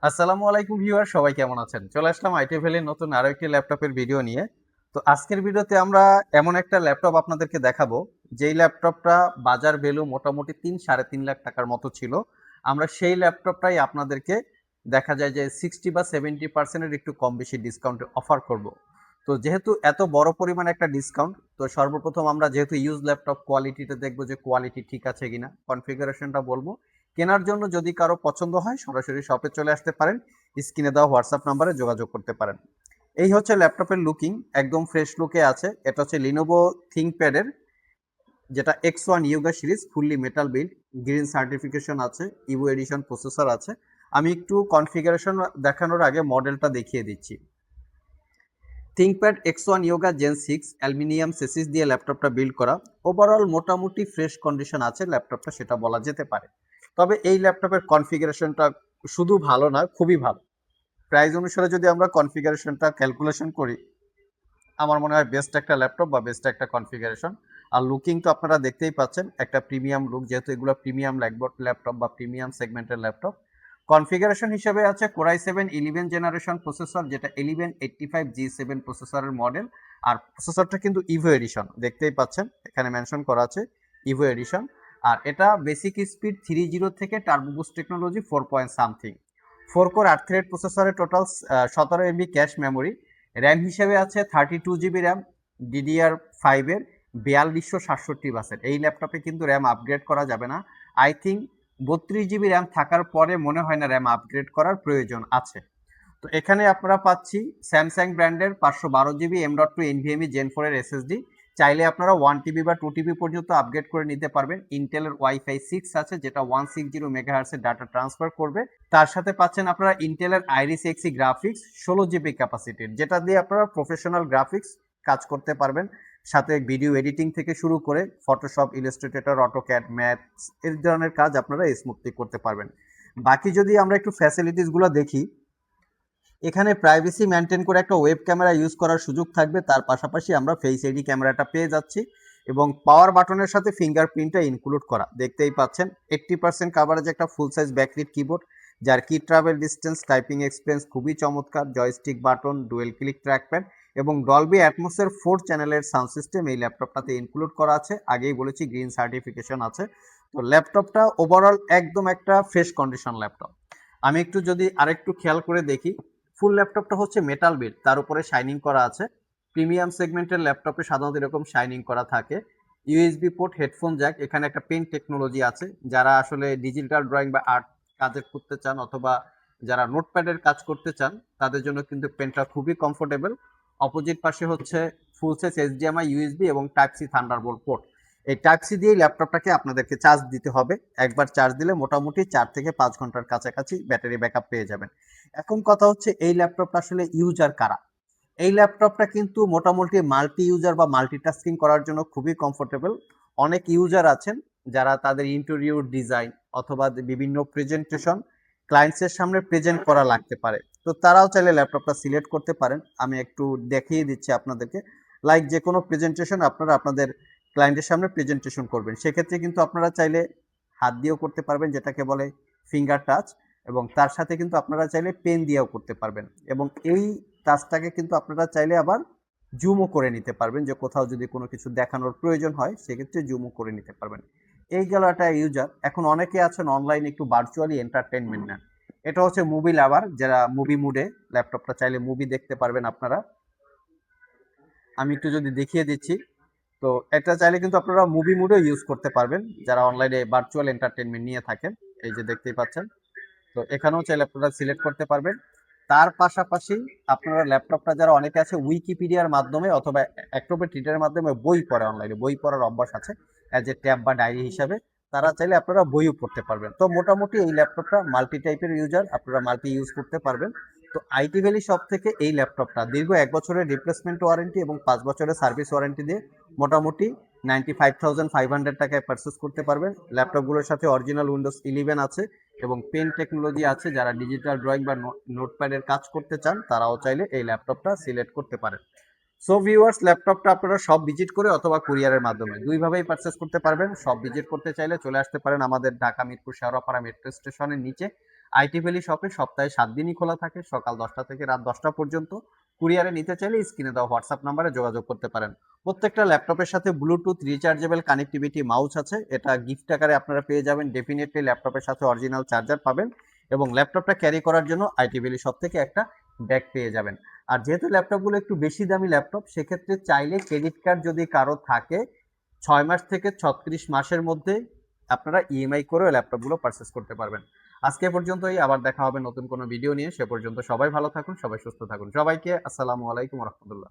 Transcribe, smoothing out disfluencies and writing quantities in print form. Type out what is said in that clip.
আসসালামু আলাইকুম ভিউয়ার, সবাই কেমন আছেন? চলে আসলাম আইটি ভ্যালির নতুন আরো একটি ল্যাপটপের ভিডিও নিয়ে। তো আজকের ভিডিওতে আমরা এমন একটা ল্যাপটপ আপনাদেরকে দেখাবো, যেই ল্যাপটপটা বাজার ভ্যালু মোটামুটি 3-3.5 লাখ টাকার মতো ছিল। আমরা সেই ল্যাপটপটাই আপনাদেরকে দেখা যায় যে 60 বা 70% একটু কম বেশি ডিসকাউন্ট অফার করব। তো যেহেতু এত বড় পরিমাণ একটা ডিসকাউন্ট, তো সর্বপ্রথম আমরা যেহেতু ইউজ ল্যাপটপ কোয়ালিটিটা দেখবো যে কোয়ালিটি ঠিক আছে কিনা, কনফিগারেশনটা বলবো। কেনার জন্য যদি কারো পছন্দ হয় সরাসরি শপে চলে আসতে পারেন, স্ক্রিনে দেওয়া হোয়াটসঅ্যাপ নাম্বারে যোগাযোগ করতে পারেন। এই হচ্ছে ল্যাপটপের লুকিং, একদম ফ্রেশ লুকে আছে। এটা হচ্ছে লিনোভো থিংকপ্যাডের যেটা X1 Yoga series, fully metal build, green certification আছে, ইভো এডিশন প্রসেসর আছে। আমি একটু কনফিগারেশন দেখানোর আগে মডেলটা দেখিয়ে দিচ্ছি। ThinkPad X1 Yoga Gen 6 aluminium chassis দিয়ে ল্যাপটপটা বিল্ড করা। ওভারঅল মোটামুটি ফ্রেশ কন্ডিশন আছে ল্যাপটপটা, সেটা বলা যেতে পারে। তবে এই ল্যাপটপের কনফিগারেশনটা শুধু ভালো নয়, খুবই ভালো। প্রাইস অনুসারে যদি আমরা কনফিগারেশনটা ক্যালকুলেশন করি, আমার মনে হয় বেস্ট একটা ল্যাপটপ বা বেস্ট একটা কনফিগারেশন। আর লুকিং তো আপনারা দেখতেই পাচ্ছেন, একটা প্রিমিয়াম লুক, যেহেতু এগুলো প্রিমিয়াম ল্যাপটপ বা প্রিমিয়াম সেগমেন্টের ল্যাপটপ। কনফিগারেশন হিসেবে আছে কোরাই 7 11 জেনারেশন প্রসেসর, যেটা 1185G7 প্রসেসরের মডেল। আর প্রসেসরটা কিন্তু ইভো এডিশন, দেখতেই পাচ্ছেন এখানে মেনশন করা আছে ইভো এডিশন। আর এটা বেসিক স্পিড 30 থেকে turbo boost technology 4 point something. 4 core 8 thread প্রসেসরের total 17 MB cache memory. RAM হিসেবে আছে 32 GB র্যাম, DDR5 এর 4267 বাসের। এই ল্যাপটপে কিন্তু র্যাম আপগ্রেড করা যাবে না। আই থিঙ্ক 32 GB র্যাম থাকার পরে মনে হয় না র্যাম আপগ্রেড করার প্রয়োজন আছে। তো এখানে আপনারা পাচ্ছি স্যামসাং ব্র্যান্ডের 512 GB M.2 NVMe Gen 4 এর SSD। চাইলে আপনারা 1 TB বা 2 TB পর্যন্ত আপগ্রেড করে নিতে পারবেন। ইন্টেলের ওয়াইফাই 6 আছে, যেটা 160 MHz এর ডাটা ট্রান্সফার করবে। তার সাথে পাচ্ছেন আপনারা ইন্টেলের আইরিস এক্সি গ্রাফিক্স 16 GB ক্যাপাসিটির, যেটা দিয়ে আপনারা প্রফেশনাল গ্রাফিক্স কাজ করতে পারবেন। সাথে ভিডিও এডিটিং থেকে শুরু করে ফটোশপ, ইলাস্ট্রেটর, অটোক্যাড, ম্যাথস এই ধরনের কাজ আপনারা স্মুথলি করতে পারবেন। বাকি যদি আমরা একটু ফ্যাসিলিটিসগুলো দেখি, এখানে প্রাইভেসি মেনটেন করে একটা ওয়েব ক্যামেরা ইউজ করার সুযোগ থাকবে। তার পাশাপাশি আমরা ফেস আইডি ক্যামেরাটা পেয়ে যাচ্ছি, এবং পাওয়ার বাটনের সাথে ফিঙ্গারপ্রিন্টটা ইনক্লুড করা। দেখতেই পাচ্ছেন 80% কাভারেজ একটা ফুল সাইজ ব্যাকলিট কিবোর্ড, যার কি ট্রাভেল ডিস্টেন্স, টাইপিং এক্সপিরিয়েন্স খুবই চমৎকার। Joystick button, dual click trackpad এবং ডলবি অ্যাটমসের 4 চ্যানেলের সাউন্ড সিস্টেম এই ল্যাপটপটাতে ইনক্লুড করা আছে। আগেই বলেছি গ্রিন সার্টিফিকেশন আছে। তো ল্যাপটপটা ওভারঅল একদম একটা ফ্রেশ কন্ডিশন ল্যাপটপ। আমি একটু যদি আরেকটু খেয়াল করে দেখি, ফুল ল্যাপটপটা হচ্ছে মেটাল বিল্ড, তার উপরে শাইনিং করা আছে। প্রিমিয়াম সেগমেন্টের ল্যাপটপে সাধারণত এরকম শাইনিং করা থাকে। ইউএসবি পোর্ট, হেডফোন জ্যাক, এখানে একটা পেন টেকনোলজি আছে। যারা আসলে ডিজিটাল ড্রয়িং বা আর্ট কাজের করতে চান, অথবা যারা নোটপ্যাডের কাজ করতে চান, তাদের জন্য কিন্তু পেনটা খুবই কমফোর্টেবল। অপোজিট পাশে হচ্ছে ফুল সাইজ এইচডিএমআই, ইউএসবি এবং টাইপ সি থান্ডারবোল্ট পোর্ট। এই টাইপ সি দিয়ে ল্যাপটপটাকে আপনাদেরকে চার্জ দিতে হবে। একবার চার্জ দিলে মোটামুটি 4 থেকে 5 ঘন্টার কাছাকাছি ব্যাটারি ব্যাকআপ পেয়ে যাবেন। এখন কথা হচ্ছে এই ল্যাপটপটা আসলে ইউজার কারা। এই ল্যাপটপটা কিন্তু মোটামুটি মাল্টি ইউজার বা মাল্টিটাস্কিং করার জন্য খুবই কমফোর্টেবল। অনেক ইউজার আছেন যারা তাদের ইন্টেরিয়র ডিজাইন অথবা বিভিন্ন প্রেজেন্টেশন ক্লায়েন্টসের সামনে প্রেজেন্ট করা লাগতে পারে, তো তারাও চাইলে ল্যাপটপটা সিলেক্ট করতে পারেন। আমি একটু দেখিয়ে দিচ্ছি আপনাদেরকে। লাইক যে কোনো প্রেজেন্টেশন আপনারা আপনাদের ক্লায়েন্টের সামনে প্রেজেন্টেশন করবেন, সেক্ষেত্রে কিন্তু আপনারা চাইলে হাত দিয়েও করতে পারবেন, যেটাকে বলে ফিঙ্গার টাচ। এবং তার সাথে কিন্তু আপনারা চাইলে পেন দিয়েও করতে পারবেন। এবং এই টাচটাকে কিন্তু আপনারা চাইলে আবার জুমও করে নিতে পারবেন, যে কোথাও যদি কোনো কিছু দেখানোর প্রয়োজন হয় সেক্ষেত্রে জুমও করে নিতে পারবেন। এই গেল একটা ইউজার। এখন অনেকে আছেন অনলাইনে একটু ভার্চুয়ালি এন্টারটেনমেন্ট নেন। এটা হচ্ছে মুভি লাভার, যারা মুভি মুডে ল্যাপটপটা চাইলে মুভি দেখতে পারবেন আপনারা। আমি একটু যদি দেখিয়ে দিচ্ছি, তো এটা চাইলে কিন্তু আপনারা মুভি মুডেও ইউজ করতে পারবেন, যারা অনলাইনে ভার্চুয়াল এন্টারটেনমেন্ট নিয়ে থাকেন। এই যে দেখতেই পাচ্ছেন, তো এখানেও চাইলে আপনারা সিলেক্ট করতে পারবেন। তার পাশাপাশি আপনারা ল্যাপটপটা, যারা অনেকে আছে উইকিপিডিয়ার মাধ্যমে অথবা অ্যাক্রোবেট রিডারের মাধ্যমে বই পড়ে, অনলাইনে বই পড়ার অভ্যাস আছে অ্যাজ এ ট্যাব বা ডায়েরি হিসাবে, তারা চাইলে আপনারা বইও পড়তে পারবেন। তো মোটামুটি এই ল্যাপটপটা মাল্টি টাইপের ইউজার, আপনারা মাল্টি ইউজ করতে পারবেন। তো আইটি ভ্যালি শপ থেকে এই ল্যাপটপটা দীর্ঘ 1 বছরের রিপ্লেসমেন্ট ওয়ারেন্টি এবং 5 বছরের সার্ভিস ওয়ারেন্টি দিয়ে মোটামুটি 95,500 টাকায় পারচেস করতে পারবেন। ল্যাপটপগুলোর সাথে অরিজিনাল উইন্ডোজ 11 আছে এবং পেন টেকনোলজি আছে। যারা ডিজিটাল ড্রয়িং বা নোটপ্যাডের কাজ করতে চান, তারাও চাইলে এই ল্যাপটপটা সিলেক্ট করতে পারেন। সো ভিউয়ার্স, ল্যাপটপটা আপনারা সব ভিজিট করে অথবা কুরিয়ারের মাধ্যমে দুইভাবেই পারচেস করতে পারবেন। সব ভিজিট করতে চাইলে চলে আসতে পারেন আমাদের ঢাকা মিরপুর শেওড়াপাড়া মেট্রো স্টেশনের নিচে আইটি ভ্যালি শপে সপ্তাহে 7 দিনই খোলা থাকে, সকাল 10টা থেকে রাত 10টা পর্যন্ত। কুরিয়ারে নিতে চাইলে স্ক্রিনে দেওয়া হোয়াটসঅ্যাপ নাম্বারে যোগাযোগ করতে পারেন। প্রত্যেকটা ল্যাপটপের সাথে ব্লুটুথ রিচার্জেবল কানেক্টিভিটি মাউস আছে, এটা গিফট আকারে আপনারা পেয়ে যাবেন। ডেফিনেটলি ল্যাপটপের সাথে অরিজিনাল চার্জার পাবেন এবং ল্যাপটপটা ক্যারি করার জন্য আইটি ভ্যালি শপ থেকে একটা ব্যাগ পেয়ে যাবেন। আর যেহেতু ল্যাপটপগুলো একটু বেশি দামি ল্যাপটপ, সেক্ষেত্রে চাইলে ক্রেডিট কার্ড যদি কারো থাকে 6 মাস থেকে 36 মাসের মধ্যে আপনারা ইএমআই করেও ল্যাপটপগুলো পারচেস করতে পারবেন। আজকে এ পর্যন্তই, আবার দেখা হবে নতুন কোনো ভিডিও নিয়ে। সে পর্যন্ত সবাই ভালো থাকুন, সবাই সুস্থ থাকুন। সবাইকে আসসালামু আলাইকুম রহমতুল্লাহ।